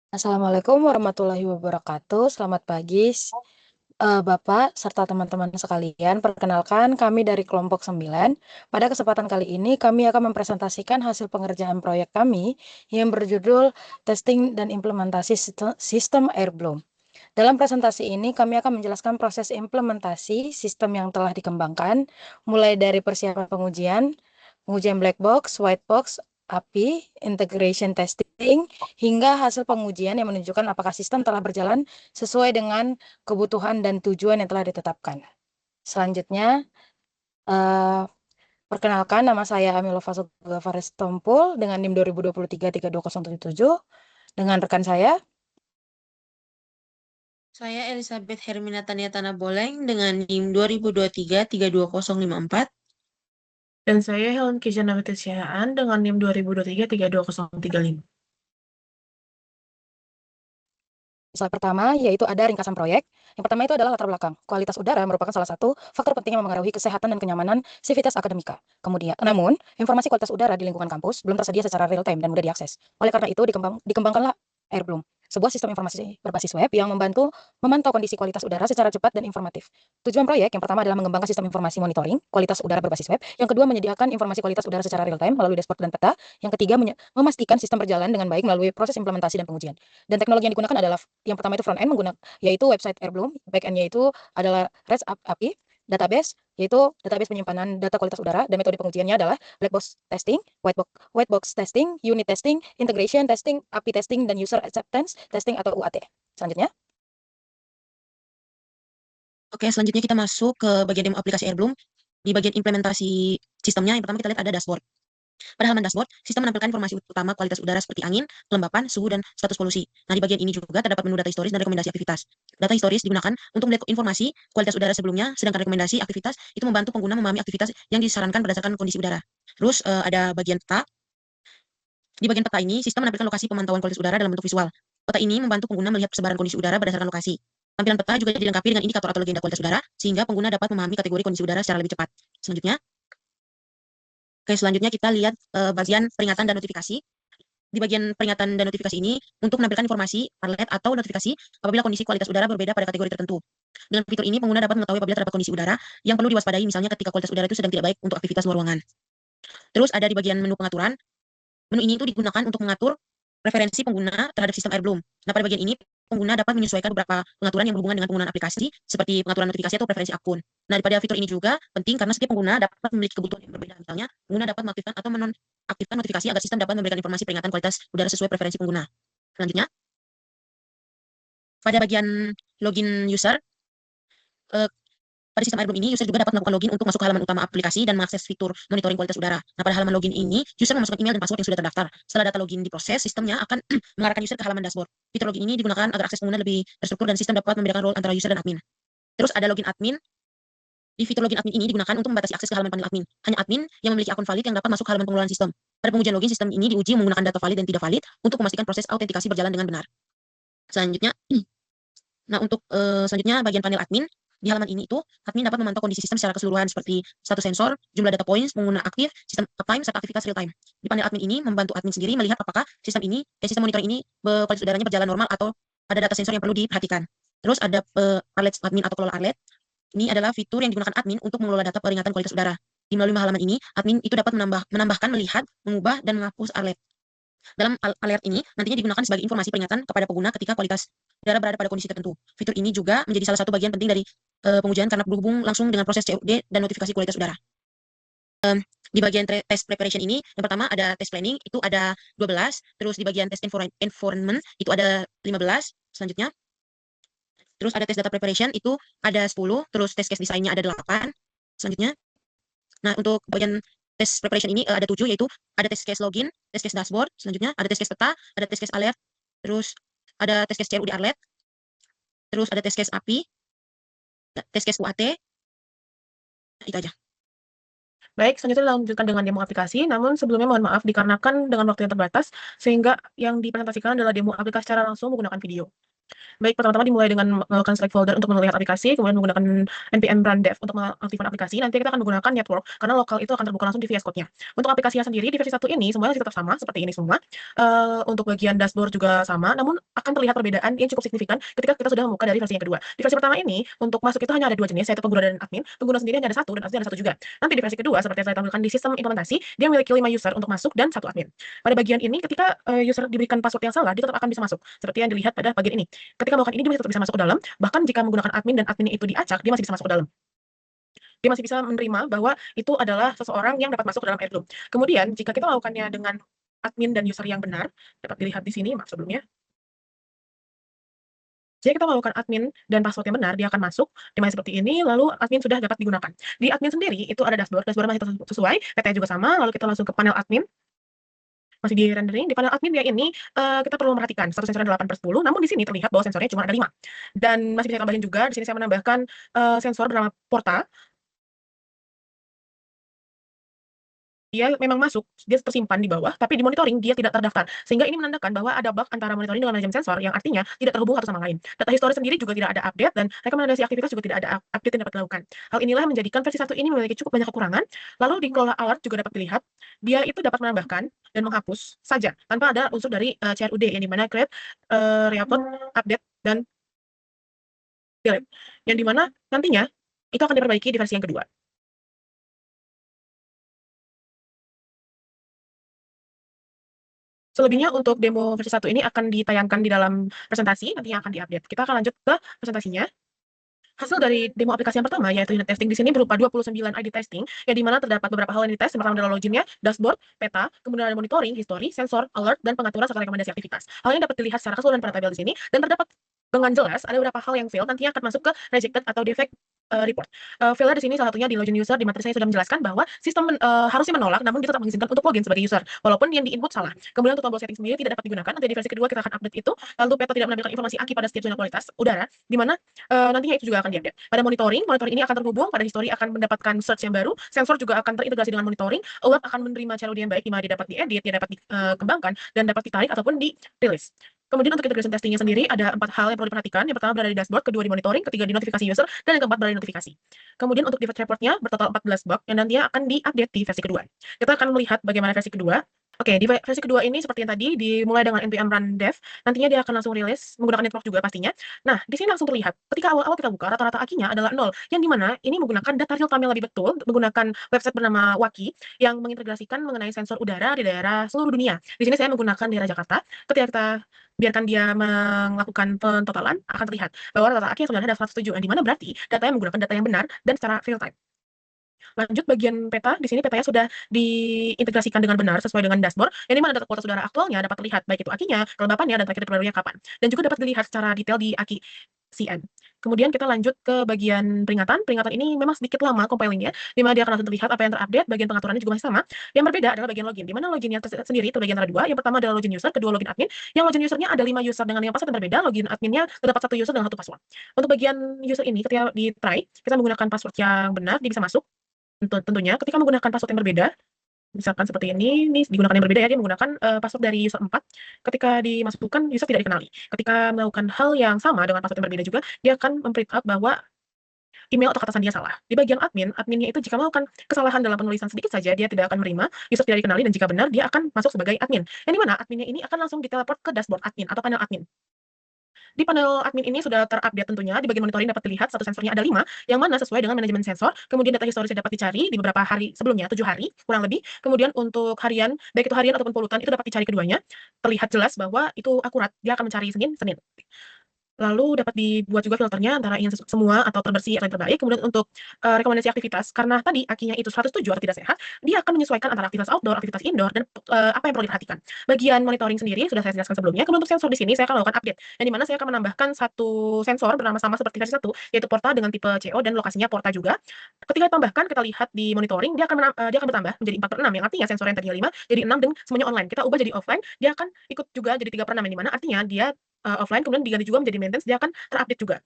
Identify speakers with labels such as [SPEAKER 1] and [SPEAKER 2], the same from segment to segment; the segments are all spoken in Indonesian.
[SPEAKER 1] Assalamualaikum warahmatullahi wabarakatuh. Selamat pagi, Bapak serta teman-teman sekalian. Perkenalkan, kami dari kelompok 9. Pada kesempatan kali ini, kami akan mempresentasikan hasil pengerjaan proyek kami yang berjudul Testing dan Implementasi Sistem Air Bloom. Dalam presentasi ini, kami akan menjelaskan proses implementasi sistem yang telah dikembangkan, mulai dari persiapan pengujian black box, white box, API, integration testing, hingga hasil pengujian yang menunjukkan apakah sistem telah berjalan sesuai dengan kebutuhan dan tujuan yang telah ditetapkan. Selanjutnya, eh, perkenalkan nama saya Amilova Sugavares Tompul dengan NIM 2023-32077 dengan rekan saya.
[SPEAKER 2] Saya Elizabeth Hermina Tania Tanah Boleng dengan NIM 2023-32054.
[SPEAKER 3] Dan saya Helen Kijana Sihaan dengan NIM 2023-32035.
[SPEAKER 1] Slide pertama yaitu ada ringkasan proyek. Yang pertama itu adalah latar belakang. Kualitas udara merupakan salah satu faktor penting yang mempengaruhi kesehatan dan kenyamanan sivitas akademika. Namun, informasi kualitas udara di lingkungan kampus belum tersedia secara real time dan mudah diakses. Oleh karena itu, dikembangkanlah Airbloom, sebuah sistem informasi berbasis web yang membantu memantau kondisi kualitas udara secara cepat dan informatif. Tujuan proyek yang pertama adalah mengembangkan sistem informasi monitoring kualitas udara berbasis web. Yang kedua, menyediakan informasi kualitas udara secara real time melalui dashboard dan peta. Yang ketiga, memastikan sistem berjalan dengan baik melalui proses implementasi dan pengujian. Dan teknologi yang digunakan adalah yang pertama itu front end yaitu website Airbloom, back end-nya itu adalah REST API, database yaitu database penyimpanan data kualitas udara, dan metode pengujiannya adalah black box testing, white box testing, unit testing, integration testing, API testing, dan user acceptance testing atau UAT. Selanjutnya,
[SPEAKER 2] Oke, selanjutnya kita masuk ke bagian demo aplikasi Airbloom. Di bagian implementasi sistemnya, yang pertama kita lihat ada dashboard. Pada halaman dashboard, sistem menampilkan informasi utama kualitas udara seperti angin, kelembapan, suhu, dan status polusi. Nah, di bagian ini juga terdapat menu data historis dan rekomendasi aktivitas. Data historis digunakan untuk melihat informasi kualitas udara sebelumnya, sedangkan rekomendasi aktivitas itu membantu pengguna memahami aktivitas yang disarankan berdasarkan kondisi udara. Terus ada bagian peta. Di bagian peta ini, sistem menampilkan lokasi pemantauan kualitas udara dalam bentuk visual. Peta ini membantu pengguna melihat persebaran kondisi udara berdasarkan lokasi. Tampilan peta juga dilengkapi dengan indikator atau legenda kualitas udara, sehingga pengguna dapat memahami kategori kondisi udara secara lebih cepat. Selanjutnya kita lihat bagian peringatan dan notifikasi. Di bagian peringatan dan notifikasi ini untuk menampilkan informasi, alert atau notifikasi apabila kondisi kualitas udara berbeda pada kategori tertentu. Dengan fitur ini, pengguna dapat mengetahui apabila terdapat kondisi udara yang perlu diwaspadai, misalnya ketika kualitas udara itu sedang tidak baik untuk aktivitas luar ruangan. Terus ada di bagian menu pengaturan. Menu ini itu digunakan untuk mengatur preferensi pengguna terhadap sistem Airbloom. Nah, pada bagian ini, pengguna dapat menyesuaikan beberapa pengaturan yang berhubungan dengan penggunaan aplikasi, seperti pengaturan notifikasi atau preferensi akun. Nah, pada fitur ini juga penting karena setiap pengguna dapat memiliki kebutuhan yang berbeda. Misalnya, pengguna dapat mengaktifkan atau menonaktifkan notifikasi agar sistem dapat memberikan informasi peringatan kualitas udara sesuai preferensi pengguna. Selanjutnya, pada bagian login user, pada sistem Airbloom ini, user juga dapat melakukan login untuk masuk ke halaman utama aplikasi dan mengakses fitur monitoring kualitas udara. Nah, pada halaman login ini, user memasukkan email dan password yang sudah terdaftar. Setelah data login diproses, sistemnya akan mengarahkan user ke halaman dashboard. Fitur login ini digunakan agar akses pengguna lebih terstruktur dan sistem dapat membedakan role antara user dan admin. Terus ada login admin. Di fitur login admin ini digunakan untuk membatasi akses ke halaman panel admin. Hanya admin yang memiliki akun valid yang dapat masuk ke halaman pengelolaan sistem. Pada pengujian login, sistem ini diuji menggunakan data valid dan tidak valid untuk memastikan proses autentikasi berjalan dengan benar. Selanjutnya, untuk selanjutnya bagian panel admin. Di halaman ini itu, admin dapat memantau kondisi sistem secara keseluruhan seperti status sensor, jumlah data points, pengguna aktif, sistem uptime, serta aktivitas real time. Di panel admin ini membantu admin sendiri melihat apakah sistem monitoring ini kualitas udaranya berjalan normal atau ada data sensor yang perlu diperhatikan. Terus ada alert admin atau kelola alert. Ini adalah fitur yang digunakan admin untuk mengelola data peringatan kualitas udara. Di melalui halaman ini, admin itu dapat menambahkan, melihat, mengubah, dan menghapus alert. Dalam alert ini nantinya digunakan sebagai informasi peringatan kepada pengguna ketika kualitas udara berada pada kondisi tertentu. Fitur ini juga menjadi salah satu bagian penting dari pengujian karena berhubung langsung dengan proses COD dan notifikasi kualitas udara. Di bagian test preparation ini, yang pertama ada test planning, itu ada 12, terus di bagian test environment, itu ada 15, selanjutnya. Terus ada test data preparation, itu ada 10, terus test case design-nya ada 8, selanjutnya. Nah, untuk bagian test preparation ini ada 7, yaitu ada test case login, test case dashboard, selanjutnya ada test case peta, ada test case alert, terus ada test case CRUD alert, terus ada test case API, test case UAT, itu aja.
[SPEAKER 3] Baik, selanjutnya lanjutkan dengan demo aplikasi. Namun sebelumnya mohon maaf dikarenakan dengan waktu yang terbatas, sehingga yang dipresentasikan adalah demo aplikasi secara langsung menggunakan video. Baik, pertama-tama dimulai dengan melakukan select folder untuk melihat aplikasi, kemudian menggunakan npm run dev untuk mengaktifkan aplikasi. Nanti kita akan menggunakan network, karena lokal itu akan terbuka langsung di VS Code-nya. Untuk aplikasinya sendiri, di versi 1 ini semuanya masih tetap sama, seperti ini semua. Untuk bagian dashboard juga sama, namun akan terlihat perbedaan yang cukup signifikan ketika kita sudah membuka dari versi yang kedua. Di versi pertama ini, untuk masuk itu hanya ada 2 jenis, yaitu pengguna dan admin. Pengguna sendiri hanya ada 1, dan admin ada 1 juga. Nanti di versi kedua, seperti yang saya tampilkan di sistem implementasi, dia memiliki 5 user untuk masuk dan 1 admin. Pada bagian ini, ketika user diberikan password yang salah, dia tetap akan bisa masuk, seperti yang dilihat pada bagian ini. Ketika melakukan ini, dia masih tetap bisa masuk ke dalam, bahkan jika menggunakan admin dan adminnya itu diacak, dia masih bisa masuk ke dalam. Dia masih bisa menerima bahwa itu adalah seseorang yang dapat masuk ke dalam Airdrop. Kemudian, jika kita melakukannya dengan admin dan user yang benar, dapat dilihat di sini, maaf sebelumnya. Jika kita melakukan admin dan password yang benar, dia akan masuk, dimana seperti ini, lalu admin sudah dapat digunakan. Di admin sendiri, itu ada dashboard masih sesuai, PT juga sama, lalu kita langsung ke panel admin, masih di rendering. Di panel admin dia ini kita perlu memperhatikan status sensornya 8/10, namun di sini terlihat bahwa sensornya cuma ada 5. Dan masih bisa tambahin juga, di sini saya menambahkan sensor bernama Porta. Dia memang masuk, dia tersimpan di bawah, tapi di monitoring dia tidak terdaftar. Sehingga ini menandakan bahwa ada bug antara monitoring dengan manajemen sensor, yang artinya tidak terhubung satu sama lain. Data histori sendiri juga tidak ada update, dan rekomendasi aktivitas juga tidak ada update yang dapat dilakukan. Hal inilah yang menjadikan versi 1 ini memiliki cukup banyak kekurangan. Lalu di kelola alert juga dapat dilihat, dia itu dapat menambahkan dan menghapus saja, tanpa ada unsur dari CRUD, yang dimana create, reupload, update, dan delete. Yang dimana nantinya, itu akan diperbaiki di versi yang kedua. Selebihnya untuk demo versi 1 ini akan ditayangkan di dalam presentasi, nantinya akan diupdate. Kita akan lanjut ke presentasinya. Hasil dari demo aplikasi yang pertama, yaitu unit testing, di sini berupa 29 ID testing, yang dimana terdapat beberapa hal yang dites. Yang pertama adalah loginnya, dashboard, peta, kemudian ada monitoring, history, sensor, alert, dan pengaturan serta rekomendasi aktivitas. Hal ini dapat dilihat secara keseluruhan pada tabel di sini, dan terdapat dengan jelas ada beberapa hal yang fail, nantinya akan masuk ke rejected atau defect report. Failnya di sini salah satunya di login user, di materi saya sudah menjelaskan bahwa sistem harusnya menolak, namun dia tetap mengizinkan untuk login sebagai user, walaupun yang di-input salah. Kemudian untuk tombol setting sendiri tidak dapat digunakan, nanti di versi kedua kita akan update itu. Lalu peta tidak menampilkan informasi AKI pada setiap zona kualitas udara, di mana nantinya itu juga akan diupdate. Pada monitoring ini akan terhubung, pada history akan mendapatkan search yang baru, sensor juga akan terintegrasi dengan monitoring, alert akan menerima CRUD yang baik, di mana dia dapat diedit, dia dapat dikembangkan, dan dapat ditarik ataupun dirilis. Kemudian untuk integration testingnya sendiri ada 4 hal yang perlu diperhatikan. Yang pertama berada di dashboard, kedua di monitoring, ketiga di notifikasi user, dan yang keempat berada di notifikasi. Kemudian untuk defect reportnya bertotal 14 bug yang nantinya akan diupdate di versi kedua. Kita akan melihat bagaimana versi kedua. Oke, di versi kedua ini seperti yang tadi dimulai dengan npm run dev, nantinya dia akan langsung rilis menggunakan network juga pastinya. Nah, di sini langsung terlihat ketika awal-awal kita buka rata-rata AKI-nya adalah 0, yang dimana ini menggunakan data real time yang lebih betul, menggunakan website bernama Waki yang mengintegrasikan mengenai sensor udara di daerah seluruh dunia. Di sini saya menggunakan daerah Jakarta. Ketika kita biarkan dia melakukan pentotalan, akan terlihat bahwa rata-rata AKI yang sebenarnya ada 107, yang dimana berarti datanya menggunakan data yang benar dan secara real time. Lanjut bagian peta, di sini petanya sudah diintegrasikan dengan benar sesuai dengan dashboard, yang dimana data kuota saudara aktualnya dapat terlihat baik itu AKI-nya, kelembapannya, dan terakhir barunya kapan. Dan juga dapat dilihat secara detail di AKI CN. Kemudian kita lanjut ke bagian peringatan. Peringatan ini memang sedikit lama compilingnya, di mana dia akan langsung terlihat apa yang terupdate, bagian pengaturannya juga masih sama. Yang berbeda adalah bagian login, di mana loginnya sendiri terbagi antara 2. Yang pertama adalah login user, kedua login admin. Yang login usernya ada 5 user dengan yang password yang berbeda, login adminnya terdapat 1 user dengan 1 password. Untuk bagian user ini ketika di try, kita menggunakan password yang benar, dia bisa masuk. Tentunya ketika menggunakan password yang berbeda, misalkan seperti ini digunakan yang berbeda ya, dia menggunakan password dari user 4. Ketika dimasukkan, user tidak dikenali. Ketika melakukan hal yang sama dengan password yang berbeda juga, dia akan memprint out bahwa email atau kata sandi salah. Di bagian adminnya itu jika melakukan kesalahan dalam penulisan sedikit saja, dia tidak akan menerima, user tidak dikenali, dan jika benar, dia akan masuk sebagai admin. Yang dimana adminnya ini akan langsung diteleport ke dashboard admin atau panel admin. Di panel admin ini sudah terupdate tentunya. Di bagian monitoring dapat dilihat satu sensornya ada 5, yang mana sesuai dengan manajemen sensor. Kemudian data historisnya dapat dicari di beberapa hari sebelumnya, 7 hari kurang lebih. Kemudian untuk harian, baik itu harian ataupun polutan, itu dapat dicari keduanya. Terlihat jelas bahwa itu akurat. Dia akan mencari Senin. Lalu dapat dibuat juga filternya antara ingin semua atau terbersih atau yang terbaik. Kemudian untuk rekomendasi aktivitas, karena tadi AKI-nya itu 107 atau tidak sehat, dia akan menyesuaikan antara aktivitas outdoor, aktivitas indoor, dan apa yang perlu diperhatikan. Bagian monitoring sendiri sudah saya jelaskan sebelumnya. Kemudian untuk sensor di sini saya akan melakukan update, yang dimana saya akan menambahkan satu sensor bernama sama seperti versi 1, yaitu Porta dengan tipe CO dan lokasinya Porta juga. Ketika ditambahkan, kita lihat di monitoring, dia akan bertambah menjadi 4/6, yang artinya sensor yang tadinya 5 jadi 6 dan semuanya online. Kita ubah jadi offline, dia akan ikut juga jadi 3/6, yang dimana artinya dia offline, kemudian diganti juga menjadi maintenance, dia akan terupdate juga.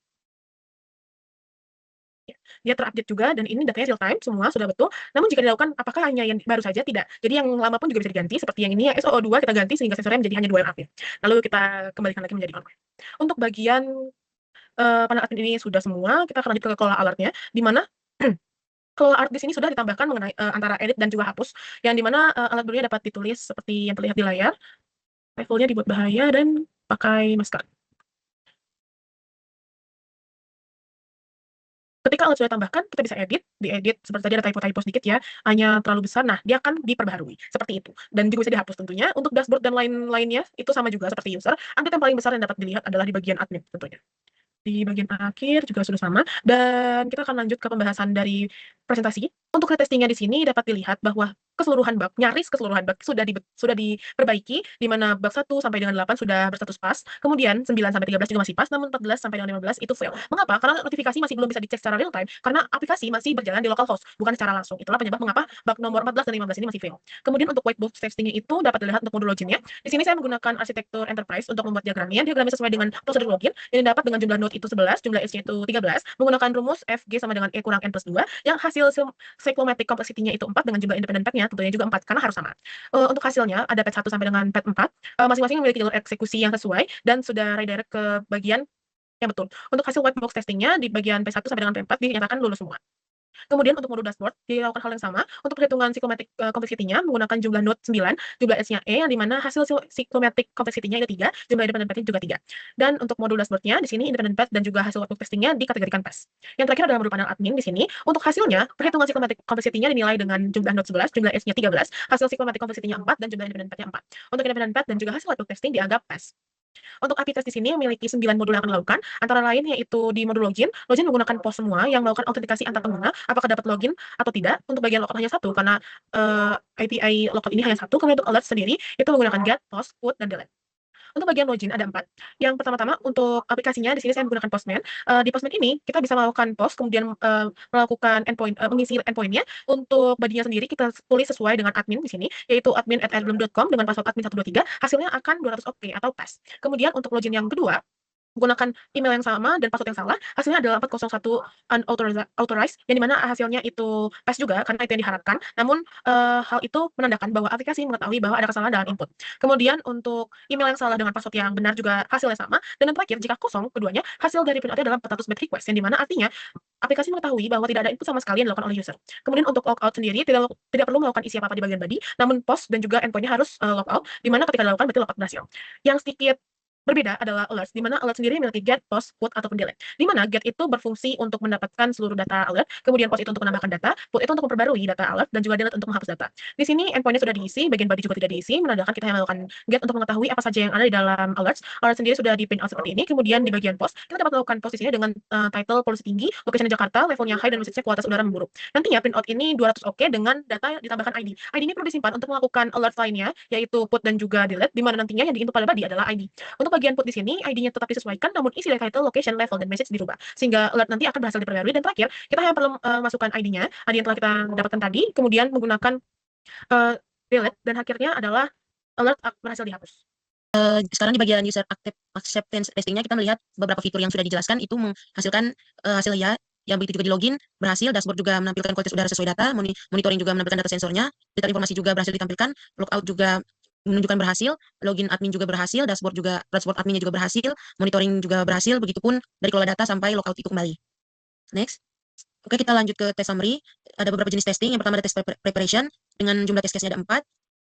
[SPEAKER 3] dia terupdate juga dan ini datanya real time semua sudah betul. Namun jika dilakukan apakah hanya yang baru saja? Tidak. Jadi yang lama pun juga bisa diganti seperti yang ini ya SOO2 kita ganti sehingga sensornya menjadi hanya 2 yang aktif. Lalu kita kembalikan lagi menjadi on. Untuk bagian panel admin ini sudah semua, kita akan lanjut ke kelola alertnya di mana kelola alert di sini sudah ditambahkan mengenai antara edit dan juga hapus yang di mana alert barunya dapat ditulis seperti yang terlihat di layar. Levelnya dibuat bahaya dan pakai masker. Ketika alert sudah ditambahkan, kita bisa diedit seperti tadi ada typo-typo sedikit ya, hanya terlalu besar. Nah, dia akan diperbaharui seperti itu. Dan juga bisa dihapus tentunya. Untuk dashboard dan lain-lainnya itu sama juga seperti user. Update yang paling besar yang dapat dilihat adalah di bagian admin tentunya. Di bagian akhir juga sudah sama dan kita akan lanjut ke pembahasan dari presentasi. Untuk retestingnya di sini dapat dilihat bahwa nyaris keseluruhan bug sudah diperbaiki di mana bug 1 sampai dengan 8 sudah berstatus pas. Kemudian 9 sampai 13 juga masih pas, namun 14 sampai dengan 15 itu fail. Mengapa? Karena notifikasi masih belum bisa dicek secara real time karena aplikasi masih berjalan di localhost, bukan secara langsung. Itulah penyebab mengapa bug nomor 14 dan 15 ini masih fail. Kemudian untuk white box testingnya itu dapat dilihat untuk modul loginnya. Di sini saya menggunakan arsitektur enterprise untuk membuat diagramnya. Diagramnya sesuai dengan prosedur login yang didapat dengan jumlah node itu 11, jumlah edge-nya itu 13, menggunakan rumus FG sama dengan E kurang N plus 2, yang hasil cyclomatic complexity-nya itu 4 dengan jumlah independent pad-nya tentunya juga 4 karena harus sama. Untuk hasilnya ada pad 1 sampai dengan pad 4, masing-masing memiliki jalur eksekusi yang sesuai dan sudah redirect ke bagian yang betul. Untuk hasil white box testingnya di bagian P1 sampai dengan P4 dinyatakan lulus semua. Kemudian untuk modul dashboard dilakukan hal yang sama untuk perhitungan cyclomatic complexity-nya menggunakan jumlah node 9, jumlah edge-nya E yang dimana hasil cyclomatic complexity-nya itu 3, jumlah independent pad-nya juga 3. Dan untuk modul dashboard-nya di sini independent pad dan juga hasil workbook testing-nya dikategorikan PAS. Yang terakhir adalah modul panel admin di sini. Untuk hasilnya perhitungan cyclomatic complexity-nya dinilai dengan jumlah node 11, jumlah edge-nya 13, hasil cyclomatic complexity-nya 4 dan jumlah independent pad-nya 4. Untuk independent pad dan juga hasil workbook testing dianggap PAS. Untuk API test di sini memiliki 9 modul yang akan dilakukan, antara lain yaitu di modul login menggunakan POS semua yang melakukan autentikasi antar pengguna, apakah dapat login atau tidak. Untuk bagian logout hanya satu, karena API logout ini hanya satu. Kemudian untuk alert sendiri, itu menggunakan get, post, put, dan delete. Untuk bagian login ada 4. Yang pertama-tama untuk aplikasinya di sini saya menggunakan Postman. Di Postman ini kita bisa melakukan post, kemudian melakukan endpoint, mengisi endpoint-nya. Untuk body-nya sendiri kita tulis sesuai dengan admin di sini, yaitu admin@airbloom.com dengan password admin 123. Hasilnya akan 200 OK atau pass. Kemudian untuk login yang kedua, menggunakan email yang sama dan password yang salah, hasilnya adalah 401 unauthorized, yang dimana hasilnya itu pass juga karena itu yang diharapkan. Namun hal itu menandakan bahwa aplikasi mengetahui bahwa ada kesalahan dalam input. Kemudian untuk email yang salah dengan password yang benar juga hasilnya sama. Dan yang terakhir jika kosong keduanya, hasil dari printout adalah status bad request, yang dimana artinya aplikasi mengetahui bahwa tidak ada input sama sekali yang dilakukan oleh user. Kemudian untuk logout sendiri tidak perlu melakukan isi apa-apa di bagian body, namun post dan juga endpoint-nya harus logout, di mana ketika dilakukan berarti logout berhasil. Yang sedikit berbeda adalah alerts, di mana alert sendiri memiliki get, post, put, ataupun delete. Di mana get itu berfungsi untuk mendapatkan seluruh data alert, kemudian post itu untuk menambahkan data, put itu untuk memperbarui data alert, dan juga delete untuk menghapus data. Di sini endpoint-nya sudah diisi, bagian body juga tidak diisi, menandakan kita yang melakukan get untuk mengetahui apa saja yang ada di dalam alerts. Alert sendiri sudah di print out seperti ini, kemudian di bagian post, kita dapat melakukan post di sini dengan title polusi tinggi, location Jakarta, levelnya high, dan message-nya kualitas udara memburuk. Nantinya print out ini 200 OK dengan data ditambahkan ID. ID ini perlu disimpan untuk melakukan alert lainnya, yaitu put dan juga delete, di mana nantinya yang diinput pada body adalah ID. Untuk bagian put di sini, ID-nya tetap disesuaikan, namun isi dari title, location, level, dan message dirubah. Sehingga alert nanti akan berhasil diperbarui. Dan terakhir, kita hanya perlu masukkan ID-nya, ID yang telah kita dapatkan tadi, kemudian menggunakan delete, dan akhirnya adalah alert berhasil dihapus.
[SPEAKER 2] Sekarang di bagian user acceptance testingnya kita melihat beberapa fitur yang sudah dijelaskan itu menghasilkan hasil ya, yang begitu juga di login berhasil, dashboard juga menampilkan kualitas udara sesuai data, monitoring juga menampilkan data sensornya, data informasi juga berhasil ditampilkan, logout juga menunjukkan berhasil, login admin juga berhasil, dashboard adminnya juga berhasil, monitoring juga berhasil, begitupun dari kelola data sampai logout itu kembali. Next. Oke, kita lanjut ke test summary. Ada beberapa jenis testing. Yang pertama ada test preparation dengan jumlah test case-nya ada 4.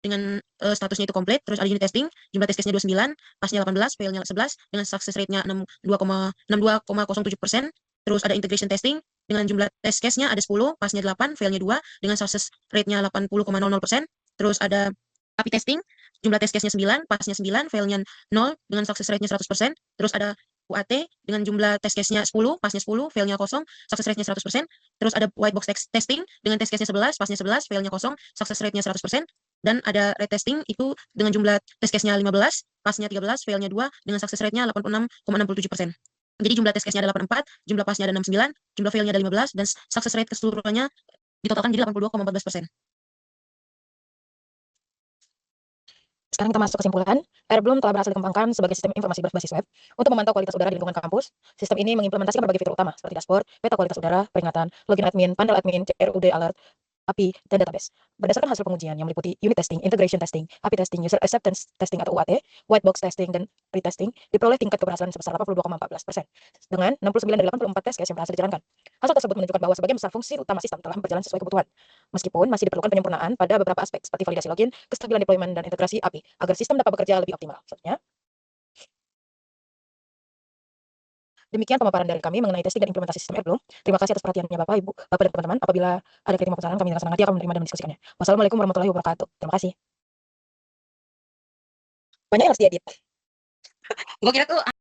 [SPEAKER 2] Dengan statusnya itu komplit. Terus ada unit testing, jumlah test case-nya 29, pasnya 18, fail-nya 11 dengan success rate-nya 62,07%. Terus ada integration testing dengan jumlah test case-nya ada 10, pasnya 8, fail-nya 2 dengan success rate-nya 80,00%. Terus ada API testing, jumlah test case-nya 9, pasnya 9, fail-nya 0 dengan success rate-nya 100%. Terus ada UAT dengan jumlah test case-nya 10, pasnya 10, fail-nya 0, success rate-nya 100%. Terus ada white box testing dengan test case-nya 11, pasnya 11, fail-nya 0, success rate-nya 100%. Dan ada retesting itu dengan jumlah test case-nya 15, pasnya 13, fail-nya 2 dengan success rate-nya 86,67%. Jadi jumlah test case-nya ada 84, jumlah pasnya ada 69, jumlah fail-nya ada 15, dan success rate keseluruhannya ditotalkan jadi 82,14%.
[SPEAKER 1] Sekarang kita masuk kesimpulan. Airbloom telah berhasil dikembangkan sebagai sistem informasi berbasis web untuk memantau kualitas udara di lingkungan kampus. Sistem ini mengimplementasikan berbagai fitur utama seperti dashboard, peta kualitas udara, peringatan, login admin, panel admin, CRUD alert, API, dan database. Berdasarkan hasil pengujian yang meliputi unit testing, integration testing, API testing, user acceptance testing atau UAT, white box testing, dan retesting, diperoleh tingkat keberhasilan sebesar 82,14% dengan 69 dari 84 test case yang berhasil dijalankan. Hasil tersebut menunjukkan bahwa sebagian besar fungsi utama sistem telah berjalan sesuai kebutuhan. Meskipun masih diperlukan penyempurnaan pada beberapa aspek seperti validasi login, kestabilan deployment, dan integrasi API agar sistem dapat bekerja lebih optimal. Selanjutnya, demikian pemaparan dari kami mengenai testing dan implementasi sistem Airbloom. Terima kasih atas perhatiannya Bapak, Ibu, Bapak dan teman-teman. Apabila ada kritik maupun saran, kami dengan senang hati akan menerima dan mendiskusikannya. Wassalamualaikum warahmatullahi wabarakatuh. Terima kasih. Banyak yang harus diedit.
[SPEAKER 2] Gua kira tuh